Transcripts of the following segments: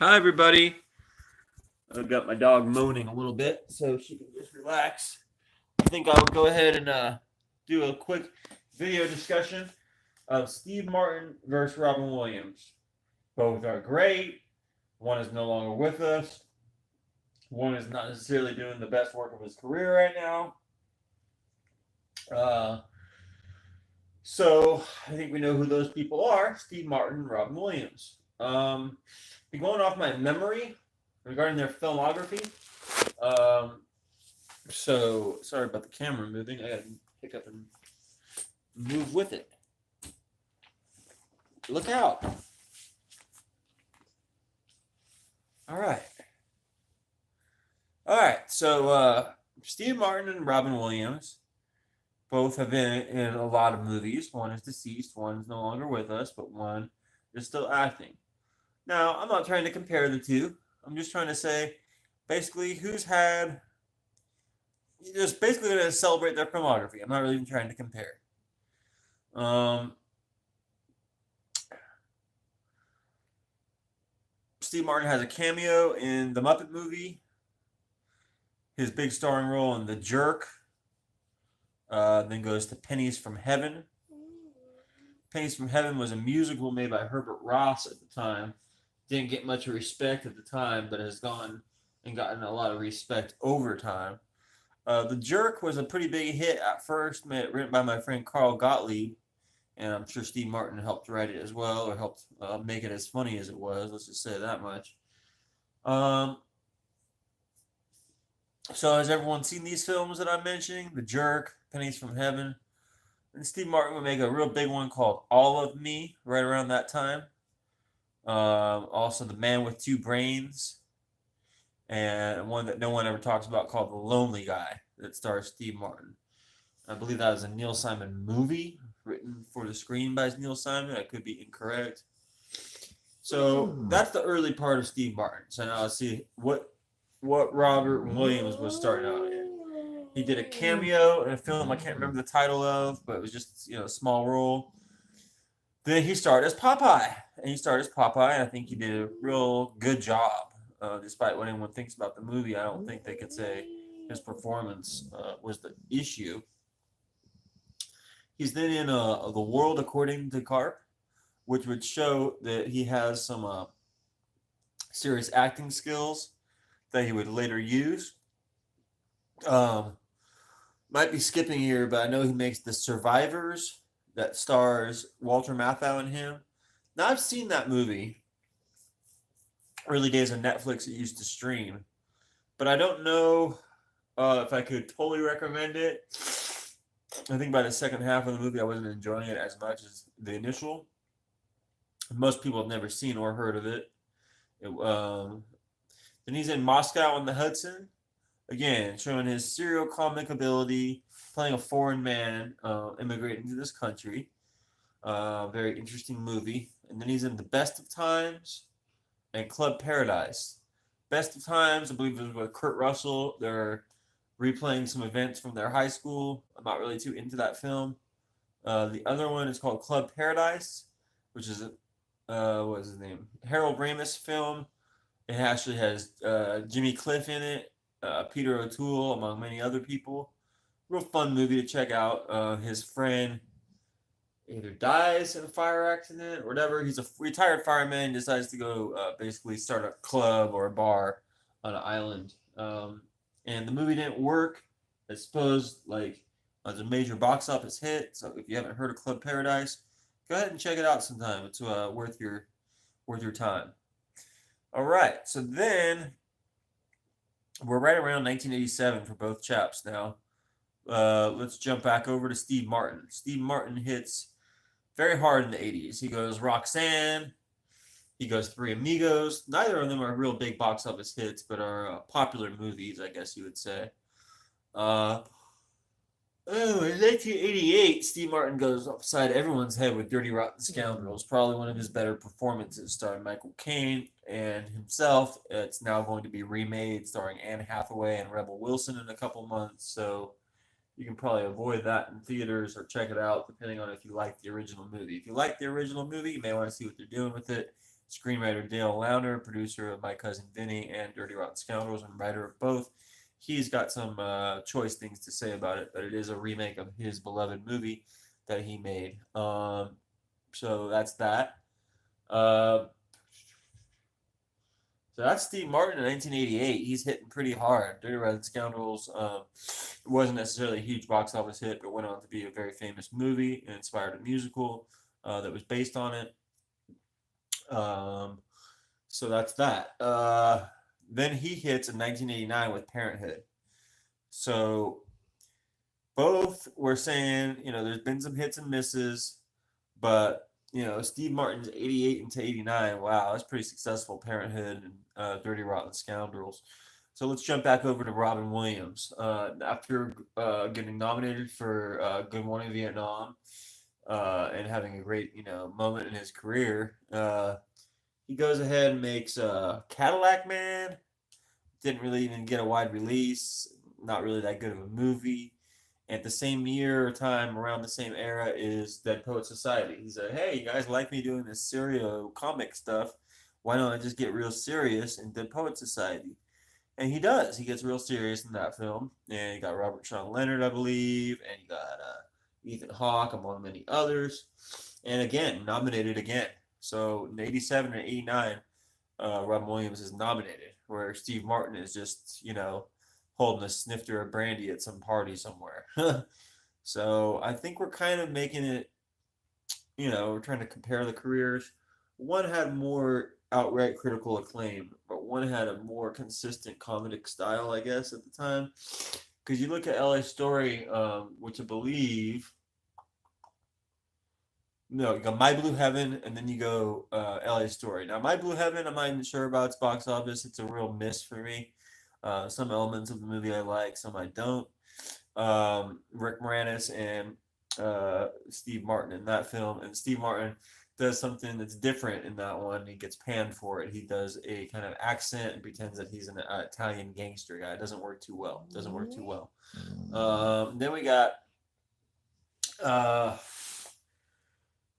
Hi, everybody. I've got my dog moaning a little bit, so she can just relax. I think I'll go ahead and do a quick video discussion of Steve Martin versus Robin Williams. Both are great. One is no longer with us. One is not necessarily doing the best work of his career right now. Uh, so I think we know who those people are: Steve Martin and Robin Williams. Going off my memory regarding their filmography. So sorry about the camera moving. I gotta pick up and move with it. Look out. All right. So Steve Martin and Robin Williams both have been in a lot of movies. One is deceased, one is no longer with us, but one is still acting. Now, I'm not trying to compare the two. I'm just trying to say basically who's had just basically going to celebrate their filmography. I'm not really even trying to compare. Steve Martin has a cameo in the Muppet movie. His big starring role in The Jerk. Then goes to Pennies from Heaven. Pennies from Heaven was a musical made by Herbert Ross at the time. Didn't get much respect at the time, but has gone and gotten a lot of respect over time. The Jerk was a pretty big hit at first, written by my friend Carl Gottlieb, and I'm sure Steve Martin helped write it as well, or helped make it as funny as it was. Let's just say that much. So has everyone seen these films that I'm mentioning? The Jerk, Pennies from Heaven. And Steve Martin would make a real big one called All of Me right around that time. Also, The Man with Two Brains, and one that no one ever talks about called The Lonely Guy that stars Steve Martin. I believe that was a Neil Simon movie written for the screen by Neil Simon. I could be incorrect. So that's the early part of Steve Martin. So now let's see what Robert Williams was starting out in. He did a cameo in a film I can't remember the title of, but it was just a small role. Then he started as Popeye, and I think he did a real good job. Despite what anyone thinks about the movie, I don't think they could say his performance was the issue. He's then in The World According to Garp, which would show that he has some serious acting skills that he would later use. Might be skipping here, but I know he makes The Survivors that stars Walter Matthau in him. Now, I've seen that movie. Early days of Netflix, it used to stream. But I don't know if I could totally recommend it. I think by the second half of the movie, I wasn't enjoying it as much as the initial. Most people have never seen or heard of it. Then he's in Moscow on the Hudson. Again, showing his serial comic ability, playing a foreign man immigrating to this country. Very interesting movie. And then he's in The Best of Times and Club Paradise. Best of Times, I believe, was with Kurt Russell. They're replaying some events from their high school. I'm not really too into that film. The other one is called Club Paradise, which is what is his name? Harold Ramis film. It actually has Jimmy Cliff in it, Peter O'Toole, among many other people. Real fun movie to check out. His friend either dies in a fire accident or whatever. He's a retired fireman, decides to go basically start a club or a bar on an island. And the movie didn't work. I suppose it was a major box office hit. So if you haven't heard of Club Paradise, go ahead and check it out sometime. It's worth your time. All right, so then we're right around 1987 for both chaps now. Let's jump back over to Steve Martin. Steve Martin hits very hard in the 80s. He goes Roxanne. He goes Three Amigos. Neither of them are real big box office hits, but are popular movies, I guess you would say. In 1988, Steve Martin goes upside everyone's head with Dirty Rotten Scoundrels, probably one of his better performances, starring Michael Caine and himself. It's now going to be remade, starring Anne Hathaway and Rebel Wilson in a couple months, so you can probably avoid that in theaters or check it out, depending on if you like the original movie. If you like the original movie, you may want to see what they're doing with it. screenwriter Dale Launer, producer of My Cousin Vinny and Dirty Rotten Scoundrels, and writer of both. He's got some choice things to say about it, but it is a remake of his beloved movie that he made. So that's that. Uh, so that's Steve Martin in 1988. He's hitting pretty hard. Dirty Rotten Scoundrels wasn't necessarily a huge box office hit, but went on to be a very famous movie and inspired a musical that was based on it. So that's that. Then he hits in 1989 with Parenthood. So both were saying, there's been some hits and misses, but Steve Martin's 88 into 89. Wow, that's pretty successful. Parenthood and Dirty Rotten Scoundrels. So let's jump back over to Robin Williams. After getting nominated for Good Morning Vietnam and having a great moment in his career, he goes ahead and makes Cadillac Man. Didn't really even get a wide release. Not really that good of a movie. At the same year or time, around the same era, is Dead Poet Society. He said, hey, you guys like me doing this serial comic stuff. Why don't I just get real serious in Dead Poet Society? And he does. He gets real serious in that film. And you got Robert Sean Leonard, I believe. And you got Ethan Hawke, among many others. And again, nominated again. So in 87 and 89, Robin Williams is nominated, where Steve Martin is just, holding a snifter of brandy at some party somewhere. So I think we're kind of making it, we're trying to compare the careers. One had more outright critical acclaim, but one had a more consistent comedic style, I guess, at the time. Because you look at LA Story, which I believe, no, you go My Blue Heaven, and then you go LA Story. Now, My Blue Heaven, I'm not even sure about its box office. It's a real miss for me. Some elements of the movie I like, some I don't. Rick Moranis and Steve Martin in that film, and Steve Martin does something that's different in that one. He gets panned for it. He does a kind of accent and pretends that he's an Italian gangster guy. It doesn't work too well. Then we got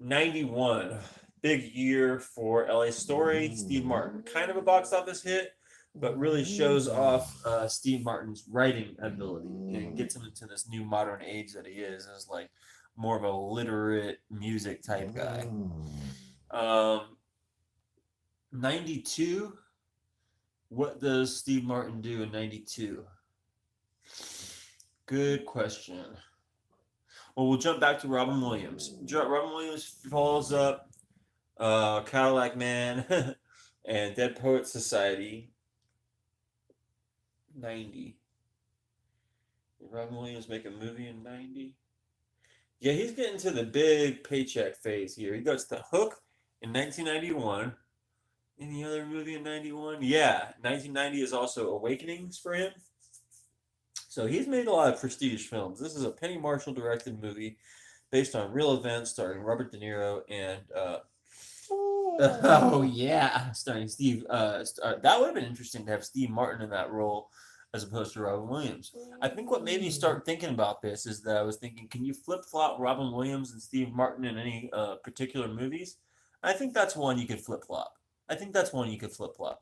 91, big year for LA Story. Steve Martin, kind of a box office hit, but really shows off Steve Martin's writing ability and gets him into this new modern age that he is as like more of a literate music type guy. 92, what does Steve Martin do in 92? Good question. Well, we'll jump back to Robin Williams. Robin Williams follows up Cadillac Man and Dead Poet Society. 90. Did Robin Williams make a movie in 90? Yeah, he's getting to the big paycheck phase here. He goes to Hook in 1991. Any other movie in 91? Yeah, 1990 is also Awakenings for him. So he's made a lot of prestige films. This is a Penny Marshall directed movie based on real events starring Robert De Niro and oh yeah, starring Steve. That would have been interesting to have Steve Martin in that role as opposed to Robin Williams. I think what made me start thinking about this is that I was thinking, can you flip flop Robin Williams and Steve Martin in any particular movies? I think that's one you could flip flop.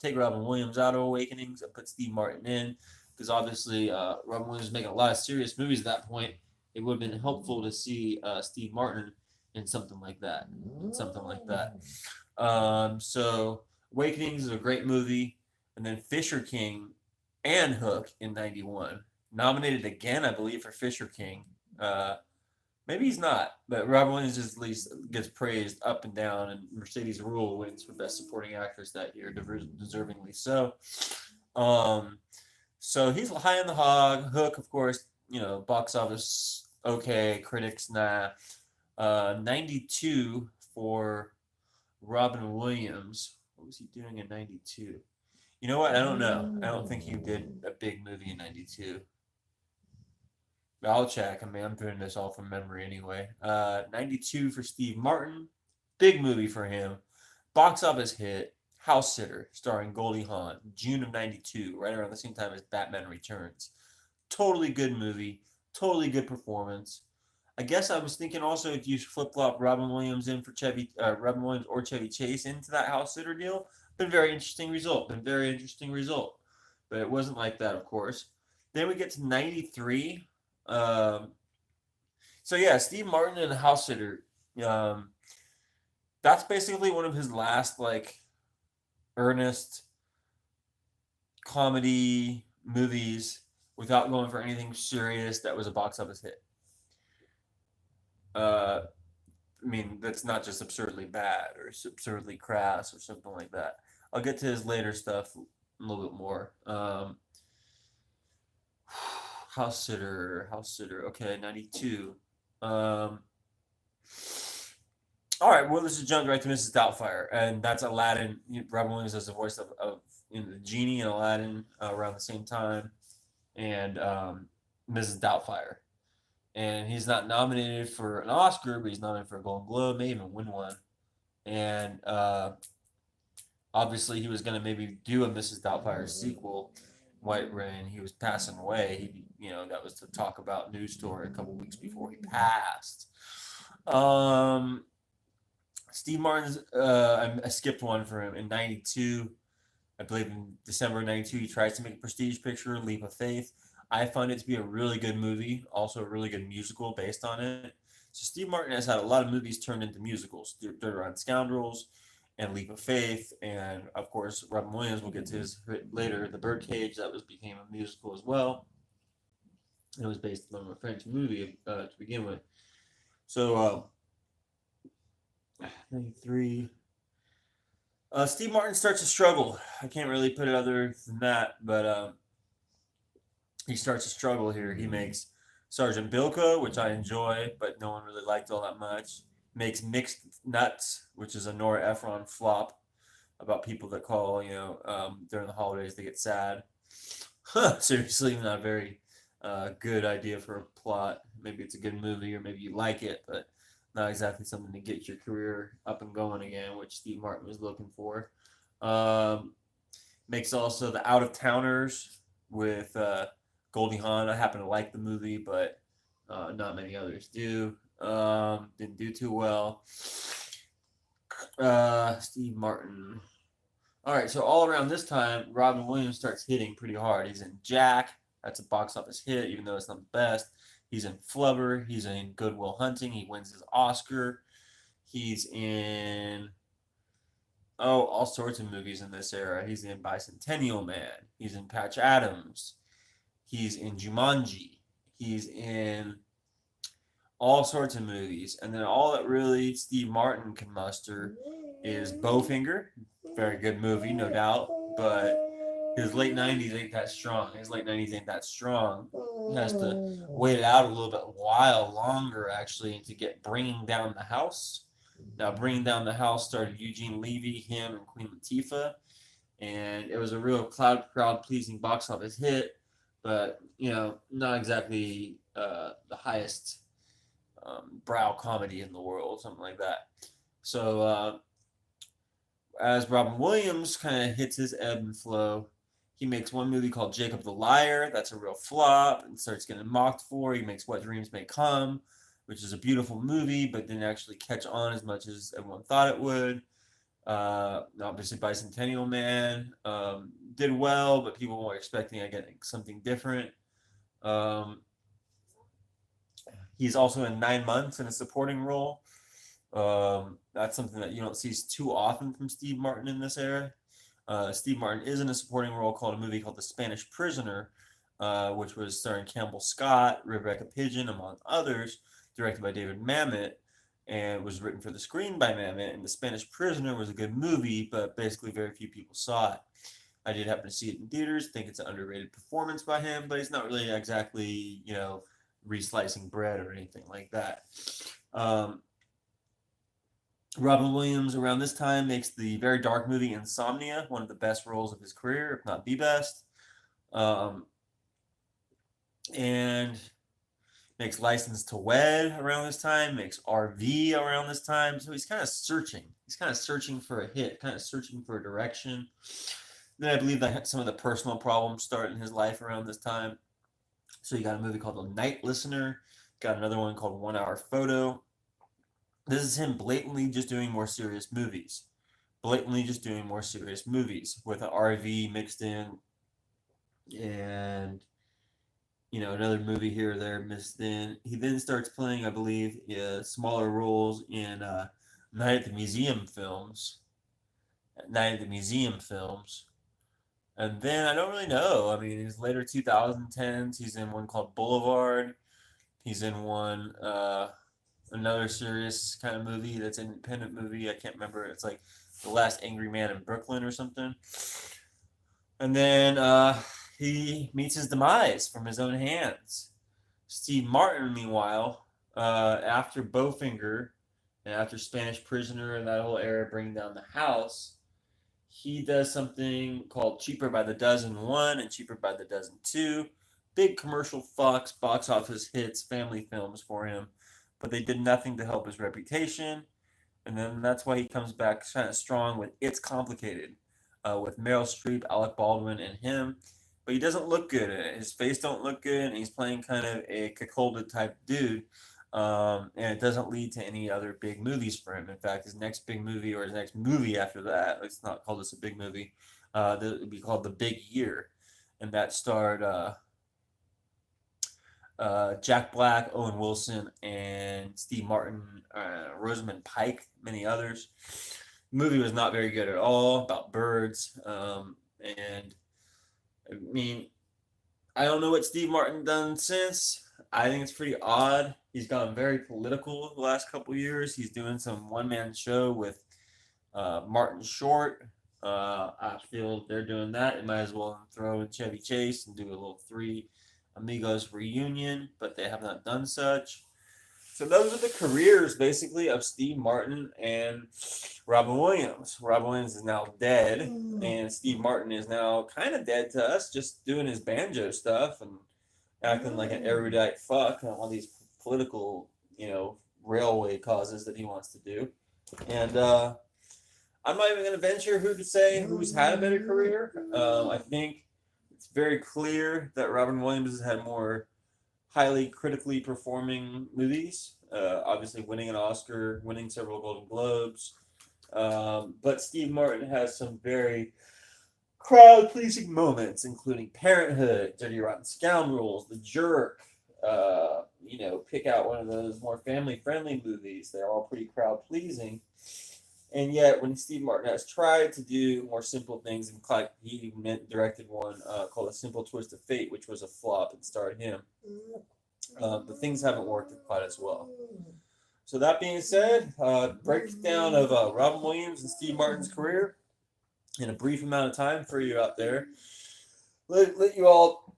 Take Robin Williams out of Awakenings and put Steve Martin in. Because obviously, Robin Williams was making a lot of serious movies at that point. It would have been helpful to see Steve Martin in something like that. So Awakenings is a great movie, and then Fisher King and Hook in 91. Nominated again, I believe, for Fisher King. Maybe he's not, but Robin Williams just at least gets praised up and down, and Mercedes Ruehl wins for Best Supporting Actress that year, deservingly so. So he's high on the hog. Hook, of course, box office okay, critics nah. 92 for Robin Williams. What was he doing in 92? You know what? I don't know. I don't think he did a big movie in 92. I'll check. I'm doing this all from memory anyway. 92 for Steve Martin. Big movie for him. Box office hit. House Sitter, starring Goldie Hawn, June of 92, right around the same time as Batman Returns. Totally good movie. Totally good performance. I guess I was thinking also if you flip flop Robin Williams in for Robin Williams or Chevy Chase into that house sitter deal, been very interesting result. Been very interesting result, but it wasn't like that, of course. Then we get to '93. Um, so yeah, Steve Martin and House Sitter. Um, that's basically one of his last like earnest comedy movies without going for anything serious that was a box office hit. Uh, I mean, that's not just absurdly bad or absurdly crass or something like that. I'll get to his later stuff a little bit more. House Sitter. Okay, 92. Um, all right, well, this is jump right to Mrs. Doubtfire, and that's Aladdin. Robin Williams has the voice of the genie in Aladdin around the same time, and Mrs. Doubtfire. And he's not nominated for an Oscar, but he's nominated for a Golden Globe, may even win one. And obviously, he was going to maybe do a Mrs. Doubtfire sequel. White Rain, he was passing away. That was to talk about news story a couple weeks before he passed. Steve Martin's, I skipped one for him in '92. I believe in December '92, he tries to make a prestige picture, Leap of Faith. I found it to be a really good movie, also a really good musical based on it. So Steve Martin has had a lot of movies turned into musicals, Dirty Rotten Scoundrels and Leap of Faith, and of course Robin Williams, we'll get to his later, The Birdcage, that became a musical as well. It was based on a French movie to begin with. So 93. Steve Martin starts to struggle. I can't really put it other than that, but he starts to struggle here. He makes Sergeant Bilko, which I enjoy, but no one really liked all that much. Makes Mixed Nuts, which is a Nora Ephron flop about people that call, during the holidays they get sad. Seriously, not a very good idea for a plot. Maybe it's a good movie or maybe you like it, but not exactly something to get your career up and going again, which Steve Martin was looking for. Makes also The Out of Towners with Goldie Hawn. I happen to like the movie, but not many others do. Didn't do too well. Steve Martin. All right, so all around this time, Robin Williams starts hitting pretty hard. He's in Jack. That's a box office hit, even though it's not the best. He's in Flubber. He's in Good Will Hunting. He wins his Oscar. He's in all sorts of movies in this era. He's in Bicentennial Man. He's in Patch Adams. He's in Jumanji. He's in all sorts of movies. And then all that really Steve Martin can muster is Bowfinger. Very good movie, no doubt. But his late 90s ain't that strong. His late 90s ain't that strong. He has to wait it out a little bit while longer, actually, to get Bringing Down the House. Now, Bringing Down the House started Eugene Levy, him, and Queen Latifah. And it was a real crowd-pleasing box office hit, but, not exactly the highest brow comedy in the world, something like that. So, as Robin Williams kind of hits his ebb and flow, he makes one movie called Jacob the Liar. That's a real flop and starts getting mocked for. He makes What Dreams May Come, which is a beautiful movie, but didn't actually catch on as much as everyone thought it would. Obviously, Bicentennial Man did well, but people were expecting again something different. He's also in 9 Months in a supporting role. That's something that you don't see too often from Steve Martin in this era. Steve Martin is in a supporting role called a movie called The Spanish Prisoner, which was starring Campbell Scott, Rebecca Pidgeon, among others, directed by David Mamet, and was written for the screen by Mamet. And The Spanish Prisoner was a good movie, but basically very few people saw it. I did happen to see it in theaters, think it's an underrated performance by him, but he's not really exactly, reslicing bread or anything like that. Robin Williams around this time makes the very dark movie Insomnia, one of the best roles of his career, if not the best. And makes License to Wed around this time, makes RV around this time. So he's kind of searching. He's kind of searching for a hit, kind of searching for a direction. Then I believe that some of the personal problems start in his life around this time. So you got a movie called The Night Listener, Got another one called 1 Hour Photo. This is him blatantly just doing more serious movies. Blatantly just doing more serious movies with an RV mixed in, and another movie here or there mixed in. He then starts playing, I believe, smaller roles in Night at the Museum films. Night at the Museum films. And then I don't really know. I mean, in his later 2010s, he's in one called Boulevard. He's in one, another serious kind of movie that's an independent movie. I can't remember. It's like The Last Angry Man in Brooklyn or something. And then he meets his demise from his own hands. Steve Martin, meanwhile, after Bowfinger and after Spanish Prisoner and that whole era bringing down the house, he does something called Cheaper by the Dozen 1 and Cheaper by the Dozen 2. Big commercial Fox box office hits, family films for him, but they did nothing to help his reputation. And then that's why he comes back kind of strong with It's Complicated, with Meryl Streep, Alec Baldwin, and him. But he doesn't look good in it. His face don't look good, and he's playing kind of a cuckolded type dude. And it doesn't lead to any other big movies for him. In fact, his next big movie or his next movie after that, it's not called this a big movie, it would be called The Big Year. And that starred Jack Black, Owen Wilson, and Steve Martin, Rosamund Pike, many others. The movie was not very good at all, about birds. And I mean, I don't know what Steve Martin done since. I think it's pretty odd. He's gone very political the last couple years. He's doing some one-man show with Martin Short. I feel they're doing that. They might as well throw in Chevy Chase and do a little Three Amigos reunion, but they have not done such. So those are the careers, basically, of Steve Martin and Robin Williams. Robin Williams is now dead, and Steve Martin is now kind of dead to us, just doing his banjo stuff and acting like an erudite fuck on all these political, railway causes that he wants to do. And I'm not even going to venture who to say who's had a better career. I think it's very clear that Robin Williams has had more highly critically performing movies. Obviously, winning an Oscar, winning several Golden Globes. But Steve Martin has some very crowd-pleasing moments, including Parenthood, Dirty Rotten Scoundrels, The Jerk. Pick out one of those more family-friendly movies. They're all pretty crowd-pleasing. And yet, when Steve Martin has tried to do more simple things, and he directed one called A Simple Twist of Fate, which was a flop and starred him, the things haven't worked quite as well. So that being said, breakdown of Robin Williams and Steve Martin's career in a brief amount of time for you out there. Let you all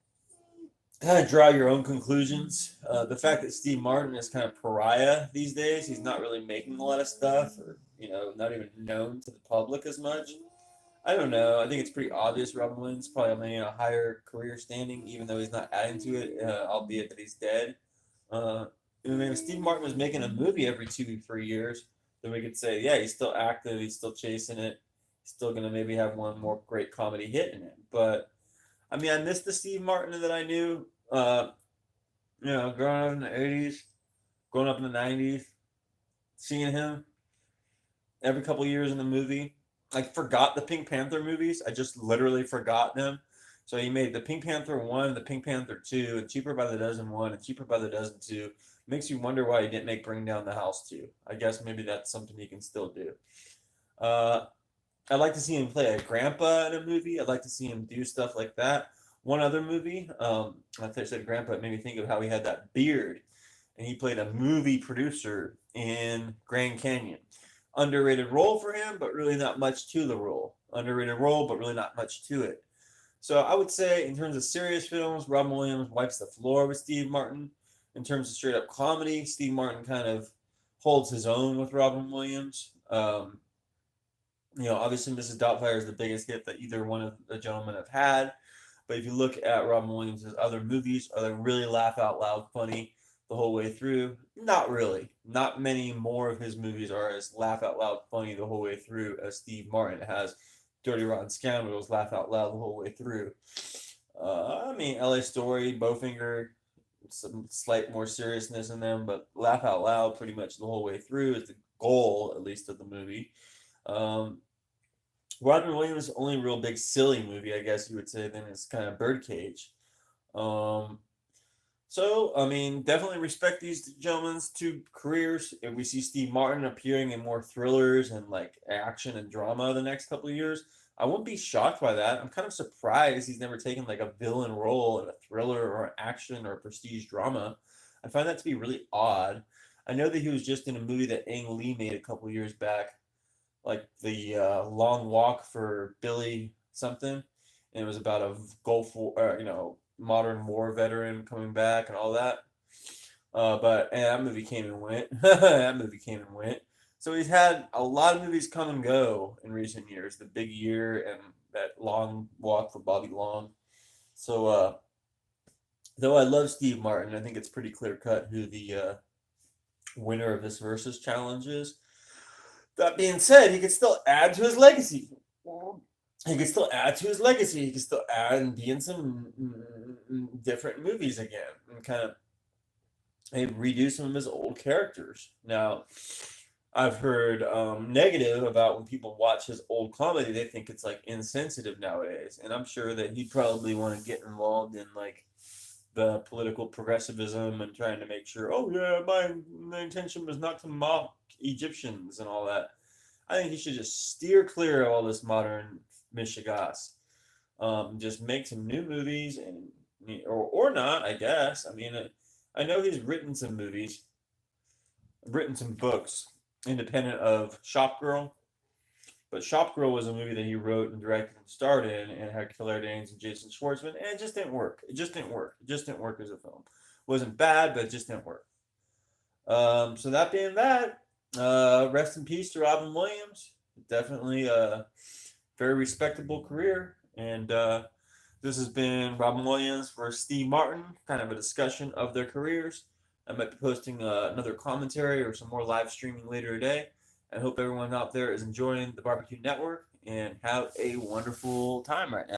kind of draw your own conclusions. The fact that Steve Martin is kind of pariah these days, he's not really making a lot of stuff, or not even known to the public as much. I don't know. I think it's pretty obvious Robin Williams probably a higher career standing, even though he's not adding to it, albeit that he's dead. If Steve Martin was making a movie every 2-3 years, then we could say, yeah, he's still active, he's still chasing it, he's still going to maybe have one more great comedy hit in it. But, I miss the Steve Martin that I knew, growing up in the 80s, growing up in the 90s, seeing him every couple years in the movie. I forgot the Pink Panther movies. I just literally forgot them. So he made the Pink Panther 1, the Pink Panther 2, and Cheaper by the Dozen 1, and Cheaper by the Dozen 2. Makes you wonder why he didn't make Bring Down the House 2. I guess maybe that's something he can still do. I'd like to see him play a grandpa in a movie. I'd like to see him do stuff like that. One other movie, I said grandpa, it made me think of how he had that beard, and he played a movie producer in Grand Canyon. Underrated role for him, but really not much to the role. Underrated role, but really not much to it. So I would say, in terms of serious films, Robin Williams wipes the floor with Steve Martin. In terms of straight up comedy, Steve Martin kind of holds his own with Robin Williams. Obviously Mrs. Doubtfire is the biggest hit that either one of the gentlemen have had. But if you look at Robin Williams' other movies, are they really laugh out loud funny the whole way through? Not really. Not many more of his movies are as laugh out loud funny the whole way through as Steve Martin has. Dirty Rotten Scoundrels laugh out loud the whole way through. LA Story, Bowfinger, some slight more seriousness in them, but laugh out loud pretty much the whole way through is the goal, at least, of the movie. Um, Robin Williams' only real big silly movie, I guess you would say, then is kind of Birdcage. Um, so, I mean, definitely respect these gentlemen's two careers. If we see Steve Martin appearing in more thrillers and like action and drama the next couple of years, I wouldn't be shocked by that. I'm kind of surprised he's never taken like a villain role in a thriller or an action or a prestige drama. I find that to be really odd. I know that he was just in a movie that Ang Lee made a couple of years back, like the Long Walk for Billy something, and it was about a Gulf War, modern war veteran coming back and all that. But that movie came and went. That movie came and went. So he's had a lot of movies come and go in recent years. The Big Year and that Long Walk for Bobby Long. So though I love Steve Martin, I think it's pretty clear cut who the winner of this versus challenge is. That being said, he could still add to his legacy. He could still add to his legacy. He could still add and be in some different movies again and kind of redo some of his old characters. Now, I've heard negative about when people watch his old comedy, they think it's like insensitive nowadays. And I'm sure that he'd probably want to get involved in like the political progressivism and trying to make sure, oh yeah, my intention was not to mock Egyptians and all that. I think he should just steer clear of all this modern mishigas. Just make some new movies and or not, I guess. I mean, I know he's written some movies, written some books, independent of Shop Girl. But Shop Girl was a movie that he wrote and directed and starred in, and had Claire Danes and Jason Schwartzman, and it just didn't work. It just didn't work. It just didn't work as a film. It wasn't bad, but it just didn't work. So that being that, rest in peace to Robin Williams. Definitely a very respectable career, and this has been Robin Williams versus Steve Martin, kind of a discussion of their careers. I might be posting another commentary or some more live streaming later today. I hope everyone out there is enjoying the Barbecue Network and have a wonderful time right now.